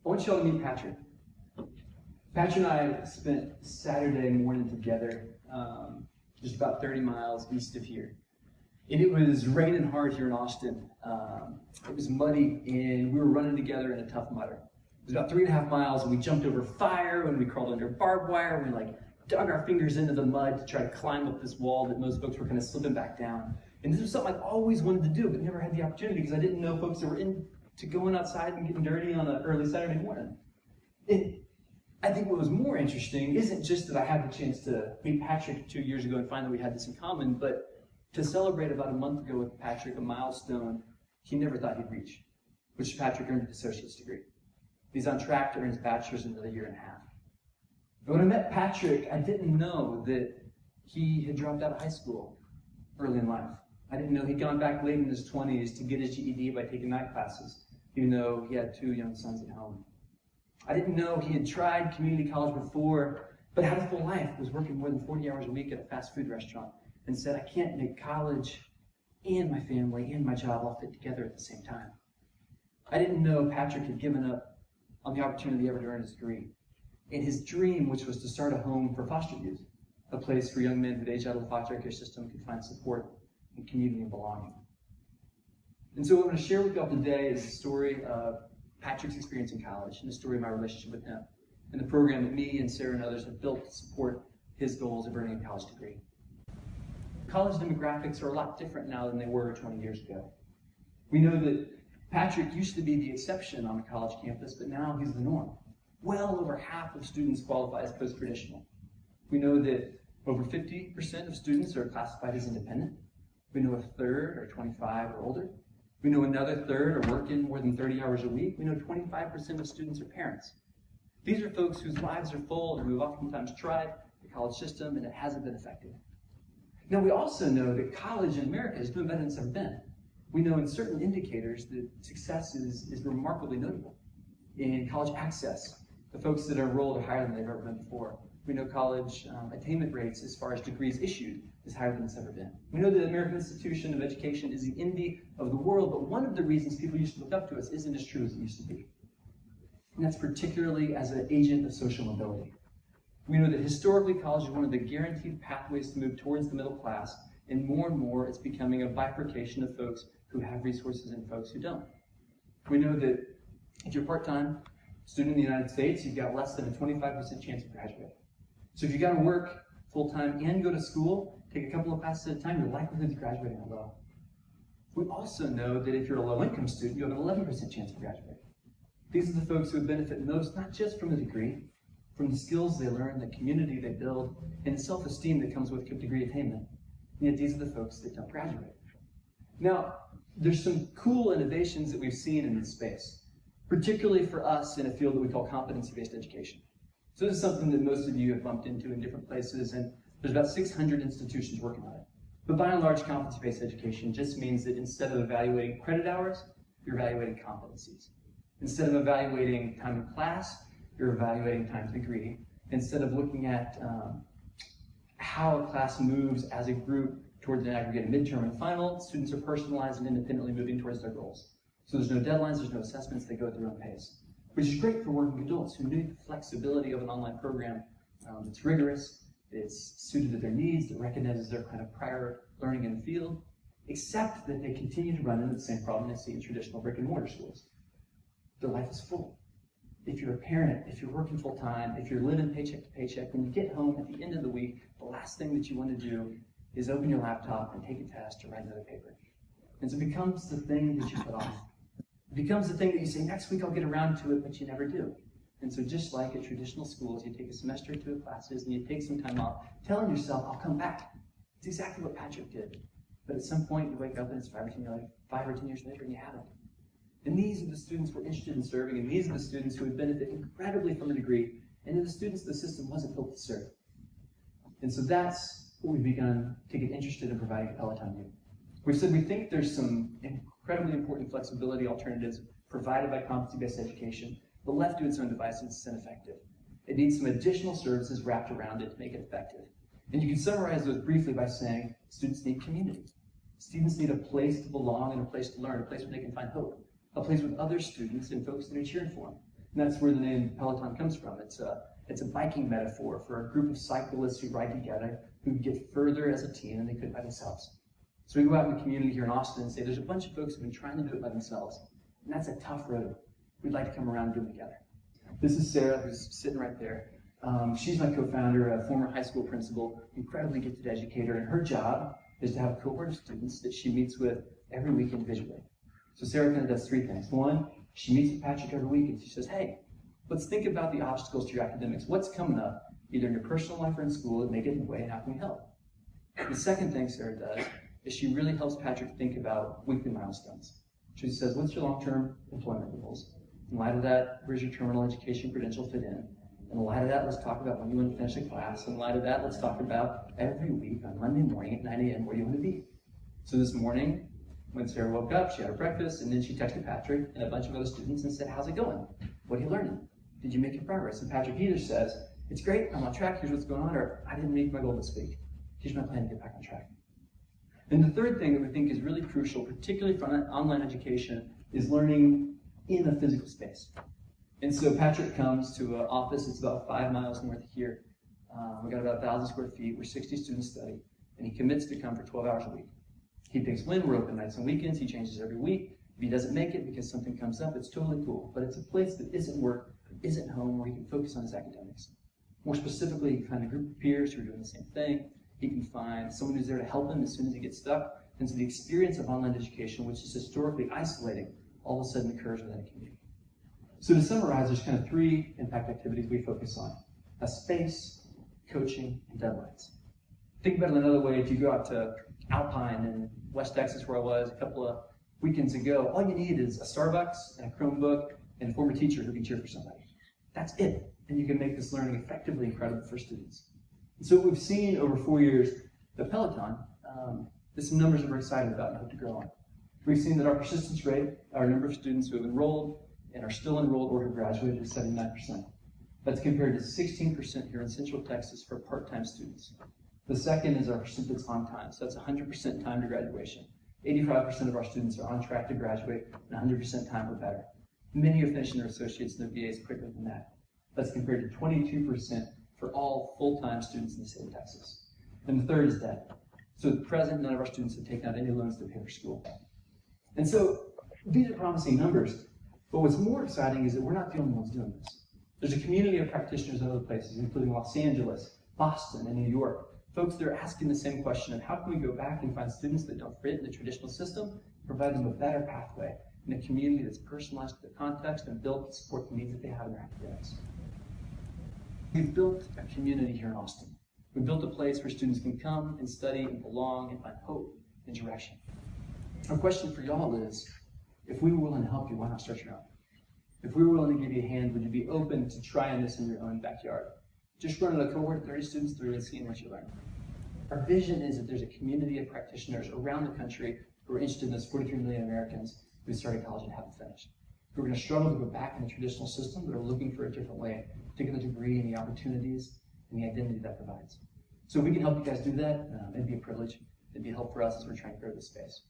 I want you all to meet Patrick. Patrick and I spent Saturday morning together, just about 30 miles east of here. And it was raining hard here in Austin. It was muddy, and we were running together in a tough mudder. It was about 3.5 miles, and we jumped over fire, and we crawled under barbed wire, and we dug our fingers into the mud to try to climb up this wall that most folks were kind of slipping back down. And this was something I always wanted to do, but never had the opportunity because I didn't know folks that were into going outside and getting dirty on an early Saturday morning. And I think what was more interesting isn't just that I had the chance to meet Patrick 2 years ago and find that we had this in common, but to celebrate about a month ago with Patrick a milestone he never thought he'd reach, which Patrick earned an associate's degree. He's on track to earn his bachelor's in another 1.5 years. And when I met Patrick, I didn't know that he had dropped out of high school early in life. I didn't know he'd gone back late in his 20s to get his GED by taking night classes, even though he had 2 young sons at home. I didn't know he had tried community college before, but had a full life, was working more than 40 hours a week at a fast food restaurant, and said, I can't make college and my family and my job all fit together at the same time. I didn't know Patrick had given up on the opportunity ever to earn his degree. And his dream, which was to start a home for foster youth, a place where young men who'd age out of the foster care system could find support and community and belonging. And so what I'm going to share with you all today is the story of Patrick's experience in college and the story of my relationship with him and the program that me and Sarah and others have built to support his goals of earning a college degree. College demographics are a lot different now than they were 20 years ago. We know that Patrick used to be the exception on a college campus, but now he's the norm. Well over half of students qualify as post-traditional. We know that over 50% of students are classified as independent. We know 1/3 are 25 or older. We know another 1/3 are working more than 30 hours a week. We know 25% of students are parents. These are folks whose lives are full and who have oftentimes tried the college system and it hasn't been effective. Now we also know that college in America is doing better than it's ever been. We know in certain indicators that success is remarkably notable. In college access, the folks that are enrolled are higher than they've ever been before. We know college attainment rates as far as degrees issued is higher than it's ever been. We know that the American institution of education is the envy of the world, but one of the reasons people used to look up to us isn't as true as it used to be. And that's particularly as an agent of social mobility. We know that historically college is one of the guaranteed pathways to move towards the middle class, and more it's becoming a bifurcation of folks who have resources and folks who don't. We know that if you're part-time student in the United States, you've got less than a 25% chance of graduating. So if you've got to work full-time and go to school, take a couple of classes at a time, your likelihood of graduating are low. We also know that if you're a low-income student, you have an 11% chance of graduating. These are the folks who would benefit most, not just from the degree, from the skills they learn, the community they build, and the self-esteem that comes with degree attainment. And yet these are the folks that don't graduate. Now, there's some cool innovations that we've seen in this space, particularly for us in a field that we call competency-based education. So this is something that most of you have bumped into in different places, and there's about 600 institutions working on it. But by and large, competency-based education just means that instead of evaluating credit hours, you're evaluating competencies. Instead of evaluating time in class, you're evaluating time to degree. Instead of looking at how a class moves as a group towards an aggregated midterm and final, students are personalized and independently moving towards their goals. So there's no deadlines, there's no assessments, they go at their own pace, which is great for working adults who need the flexibility of an online program that's rigorous, it's suited to their needs, that recognizes their kind of prior learning in the field, except that they continue to run into the same problem they see in traditional brick and mortar schools. Their life is full. If you're a parent, if you're working full time, if you're living paycheck to paycheck, when you get home at the end of the week, the last thing that you want to do is open your laptop and take a test or write another paper. And so it becomes the thing that you put off. It becomes the thing that you say, next week I'll get around to it, but you never do. And so just like at traditional schools, you take a semester or 2 of classes and you take some time off, telling yourself, I'll come back. It's exactly what Patrick did. But at some point you wake up and it's 5 or 10 years later and you haven't. And these are the students we're interested in serving, and these are the students who would benefit incredibly from a degree, and they're the students the system wasn't built to serve. And so that's what we've begun to get interested in providing at PelotonU. We've said we think there's some incredibly important flexibility alternatives provided by competency-based education, but left to its own devices, it's ineffective. It needs some additional services wrapped around it to make it effective. And you can summarize those briefly by saying students need community. Students need a place to belong and a place to learn, a place where they can find hope. A place with other students and folks that are cheering for them. And that's where the name Peloton comes from. It's a biking metaphor for a group of cyclists who ride together, who get further as a team than they could by themselves. So we go out in the community here in Austin and say, there's a bunch of folks who've been trying to do it by themselves, and that's a tough road. We'd like to come around and do it together. This is Sarah, who's sitting right there. She's my co-founder, a former high school principal, incredibly gifted educator, and her job is to have a cohort of students that she meets with every week individually. So Sarah kind of does three things. One, she meets with Patrick every week and she says, hey, let's think about the obstacles to your academics. What's coming up, either in your personal life or in school, that may get in the way, and how can we help? The second thing Sarah does is she really helps Patrick think about weekly milestones. She says, what's your long-term employment goals? In light of that, where's your terminal education credential fit in? In light of that, let's talk about when you want to finish a class. In light of that, let's talk about every week on Monday morning at 9 a.m. where you want to be. So this morning, when Sarah woke up, she had her breakfast, and then she texted Patrick and a bunch of other students and said, how's it going? What are you learning? Did you make your progress? And Patrick either says, it's great, I'm on track, here's what's going on, or I didn't meet my goal this week. Here's my plan to get back on track. And the third thing that we think is really crucial, particularly for online education, is learning in a physical space. And so Patrick comes to an office that's about 5 miles north of here. We've got about 1,000 square feet where 60 students study, and he commits to come for 12 hours a week. He picks when, we're open nights and weekends, he changes every week. If he doesn't make it because something comes up, it's totally cool. But it's a place that isn't work, isn't home, where he can focus on his academics. More specifically, he can find a group of peers who are doing the same thing. He can find someone who's there to help him as soon as he gets stuck. And so the experience of online education, which is historically isolating, all of a sudden occurs within a community. So to summarize, there's kind of 3 impact activities we focus on: a space, coaching, and deadlines. Think about it another way. If you go out to Alpine in West Texas, where I was a couple of weekends ago, all you need is a Starbucks and a Chromebook and a former teacher who can cheer for somebody. That's it. And you can make this learning effectively incredible for students. And so what we've seen over 4 years, the Peloton, there's some numbers that we're excited about and hope to grow on. We've seen that our persistence rate, our number of students who have enrolled and are still enrolled or have graduated, is 79%. That's compared to 16% here in Central Texas for part-time students. The second is our percent that's on time. So that's 100% time to graduation. 85% of our students are on track to graduate, and 100% time or better. Many are finishing their associates and their BAs quicker than that. That's compared to 22% for all full-time students in the state of Texas. And the third is debt. So at present, none of our students have taken out any loans to pay for school. And so these are promising numbers, but what's more exciting is that we're not the only ones doing this. There's a community of practitioners in other places, including Los Angeles, Boston, and New York. Folks that are asking the same question of how can we go back and find students that don't fit in the traditional system, and provide them a better pathway in a community that's personalized to their context and built to support the needs that they have in their academics. We've built a community here in Austin. We've built a place where students can come and study and belong and find hope and direction. Our question for y'all is, if we were willing to help you, why not start your own? If we were willing to give you a hand, would you be open to trying this in your own backyard? Just running a cohort of 30 students through and seeing what you learn. Our vision is that there's a community of practitioners around the country who are interested in those 43 million Americans who started college and haven't finished. Who are going to struggle to go back in the traditional system, but are looking for a different way to get the degree and the opportunities and the identity that provides. So if we can help you guys do that, it'd be a privilege. It'd be a help for us as we're trying to grow this space.